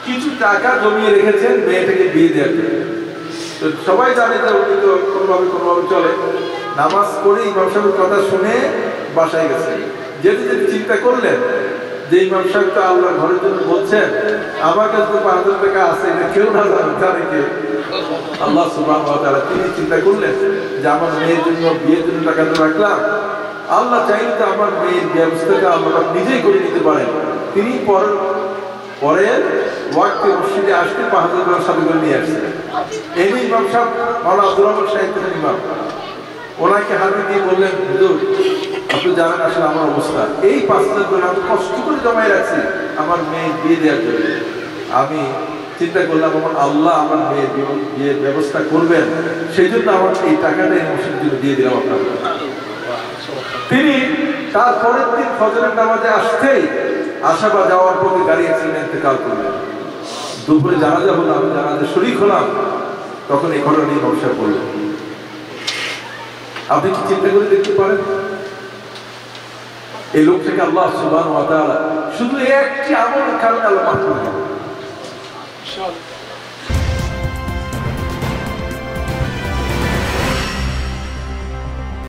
কিছু টাকা জমিয়ে রেখেছেন মেয়েটাকে বিয়ে দেওয়ার জন্য। তো সবাই জানে যে উনি তো কোনোভাবে চলে, নামাজ পড়ে ইমাম সাহেবের কথা শুনে বাসায় গেছে। যেতে যেতে চিন্তা করলেন যে ইমাম সাহেব তো আল্লাহ ঘরের জন্য বলছেন, আমার কাছে তো 5,000 টাকা আছে, এটা কেউ না জানে কে, আল্লাহ সুবহানাহু ওয়া তাআলা। তিনি চিন্তা করলেন যে আমার মেয়ের জন্য বিয়ের জন্য টাকা তো রাখলাম, আল্লাহ চাইলে তো আমার মেয়ের ব্যবস্থাটা আল্লাহ নিজেই করে নিতে পারেন। তিনি পরে ওয়াক্তে মসজিদে আসতে 5,000 টাকা সাথে করে নিয়ে আসছিলেন। এই ইমাম সাহেব মাওলানা আব্দুর রহমান সাহেব ইমাম, ওনাকে হাতে দিয়ে বললেন, হুজুর আপনি জানেন আসলে আমার অবস্থা, এই 5,000 টাকা আমি কষ্ট করে জমায় রাখছি আমার মেয়ে বিয়ে দেওয়ার জন্য। আমি চিন্তা করলাম আমার আল্লাহ আমার মেয়ের বিয়ের ব্যবস্থা করবেন, সেই জন্য আমার এই টাকাটা এই মসজিদের জন্য দিয়ে দিলাম আপনার। তিনি তার পরের দিন ফজরের নামাজে আসতেই আসা বা যাওয়ার পথে গাড়ি অ্যাক্সিডেন্টে ইন্তেকাল করলেন। দুপুরে জানাজা হলো, আমি জানাজা শরীক হলাম, তখন এই ঘটনা নিয়ে ব্যবসা করলেন। আপনি কি চিন্তা করে দেখতে পারেন এই লোকটাকে আল্লাহ সুবহানাহু ওয়া তাআলা শুধু একটি আমলের কারণে আল্লাহ মাফ করে দিলেন।